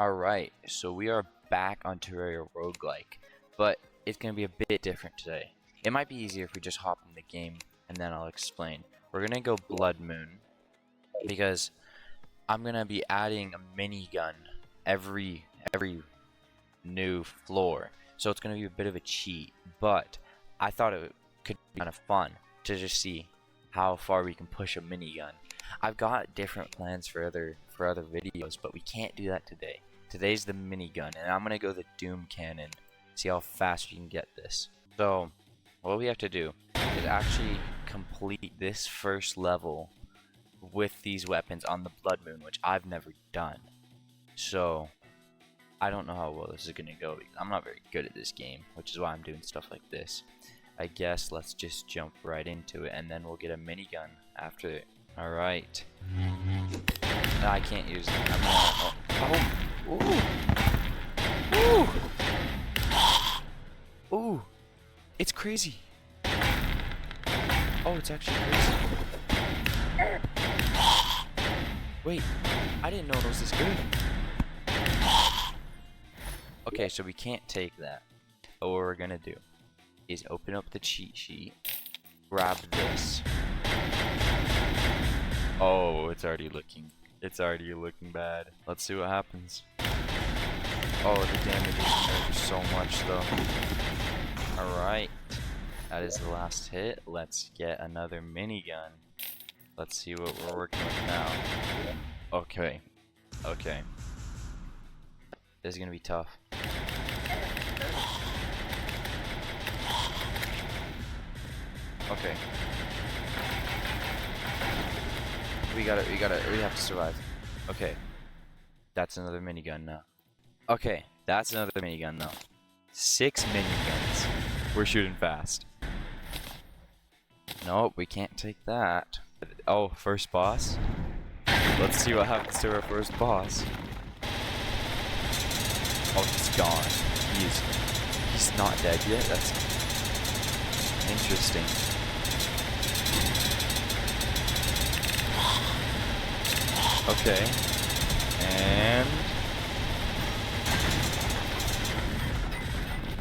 Alright, so we are back on Terraria roguelike, but it's going to be a bit different today. It might be easier if we just hop in the game and then I'll explain. We're going to go Blood Moon because I'm going to be adding a minigun every new floor. So it's going to be a bit of a cheat, but I thought it could be kind of fun to just see how far we can push a minigun. I've got different plans for other videos, but we can't do that today. Today's the minigun, and I'm gonna go the Doom Cannon, see how fast we can get this. So, what we have to do is actually complete this first level with these weapons on the Blood Moon, which I've never done. So, I don't know how well this is gonna go. I'm not very good at this game, which is why I'm doing stuff like this. I guess let's just jump right into it, and then we'll get a minigun after it. Alright. No, I can't use it. I'm not. Ooh! Ooh! Ooh! It's crazy! Oh, it's actually crazy. Wait, I didn't know it was this good. Okay, so we can't take that. But what we're gonna do is open up the cheat sheet, grab this. Oh, it's already looking bad. Let's see what happens. Oh, the damage is so much though. Alright. That is the last hit. Let's get another minigun. Let's see what we're working with now. Okay. Okay. This is gonna be tough. Okay. We have to survive. Okay. That's another minigun now. Okay, that's another minigun now. 6 miniguns. We're shooting fast. Nope, we can't take that. Oh, first boss? Let's see what happens to our first boss. Oh, he's gone. He's not dead yet? That's interesting. Okay, and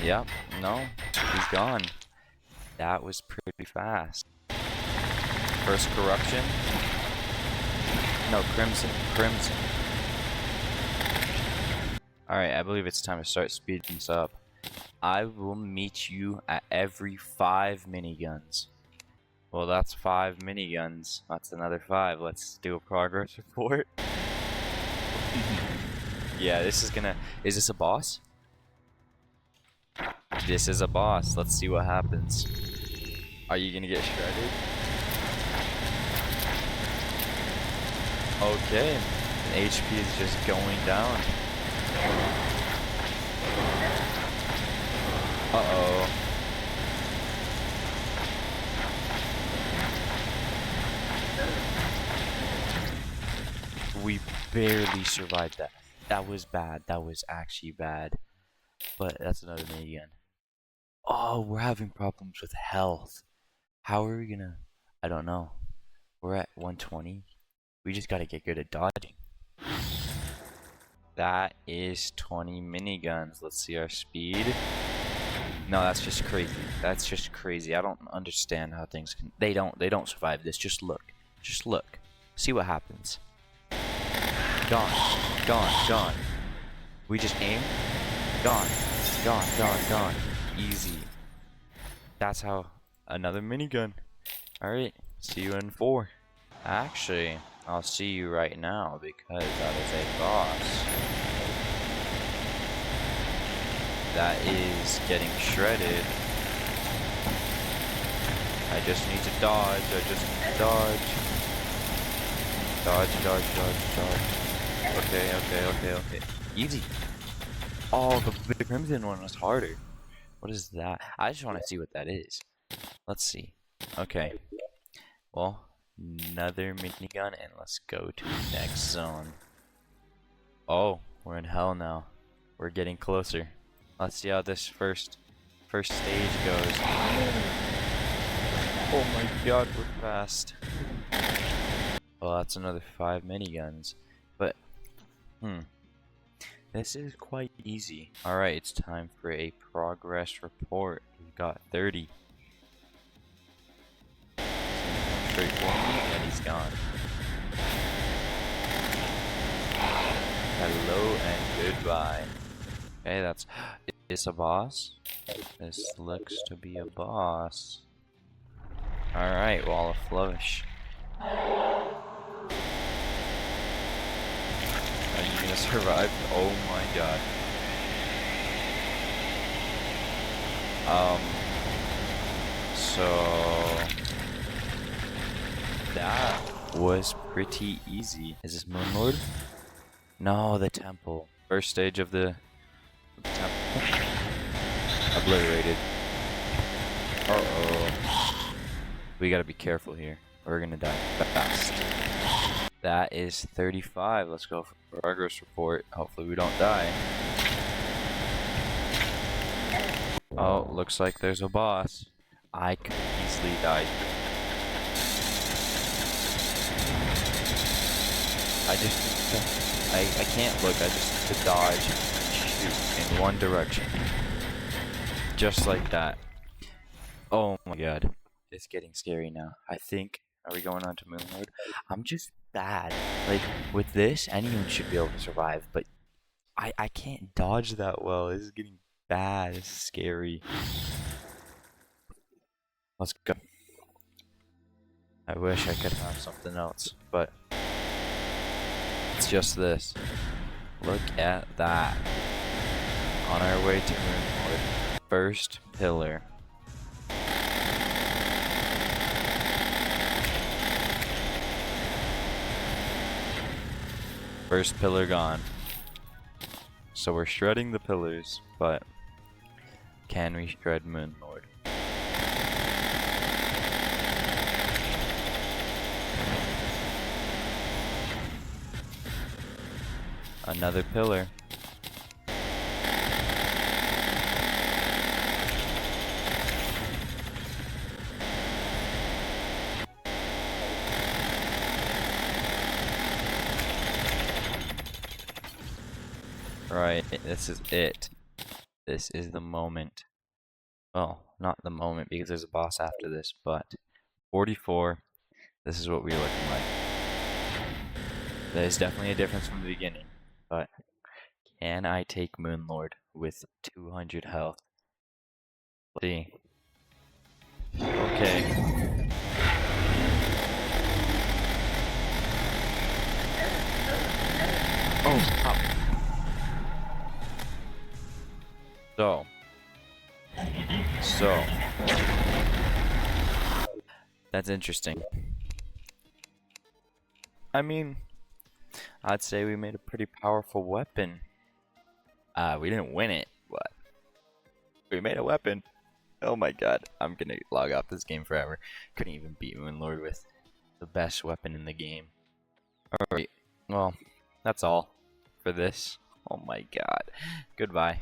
yep, no, he's gone. That was pretty fast. First corruption. No, crimson. Alright, I believe it's time to start speeding this up. I will meet you at every 5 miniguns. Well, that's 5 miniguns. That's another 5. Let's do a progress report. Yeah, this is gonna... Is this a boss? This is a boss. Let's see what happens. Are you gonna get shredded? Okay. HP is just going down. Uh-oh. We barely survived that. That was bad. That was actually bad. But that's another minigun. Oh, we're having problems with health. How are we gonna... I don't know. We're at 120. We just gotta get good at dodging. That is 20 miniguns. Let's see our speed. No, that's just crazy. That's just crazy. I don't understand how things can... They don't survive this. Just look. Just look. See what happens. Gone. We just aim. Gone. Easy. That's how... Another minigun. Alright, see you in 4. Actually, I'll see you right now because that is a boss. That is getting shredded. I just need to dodge. Dodge. Okay. Easy. Oh, the crimson one was harder. What is that? I just want to see what that is. Let's see. Okay. Well, another minigun, and let's go to the next zone. Oh, we're in hell now. We're getting closer. Let's see how this first stage goes. Oh my god, we're fast. Well, that's another 5 miniguns. But, This is quite easy. Alright, it's time for a progress report. We've got 30. Straight for me, and he's gone. Hello and goodbye. Okay, that's... Is this a boss? This looks to be a boss. Alright, wall of flourish. Are you gonna survive? Oh my god. So... That was pretty easy. Is this Moon Lord? No, the temple. First stage of the temple. Obliterated. Uh-oh. We gotta be careful here. We're gonna die fast. That is 35. Let's go for progress report. Hopefully we don't die. Oh, looks like there's a boss. I could easily die. I can't look. I just have to dodge and shoot in one direction. Just like that. Oh my god. It's getting scary now. I think... Are we going on to Moon Lord? I'm just bad. Like, with this, anyone should be able to survive, but I can't dodge that well. This is getting bad. It's scary. Let's go. I wish I could have something else, but it's just this. Look at that. On our way to Moon Lord. First pillar. First pillar gone. So we're shredding the pillars, but can we shred Moon Lord? Another pillar. Right, this is it. This is the moment. Well, not the moment because there's a boss after this, but 44. This is what we're looking like. There's definitely a difference from the beginning, but can I take Moon Lord with 200 health? Let's see. Okay. Oh, stop. So, that's interesting. I mean, I'd say we made a pretty powerful weapon. We didn't win it, but we made a weapon. Oh my god, I'm gonna log off this game forever. Couldn't even beat Moon Lord with the best weapon in the game. Alright, well, that's all for this. Oh my god. Goodbye.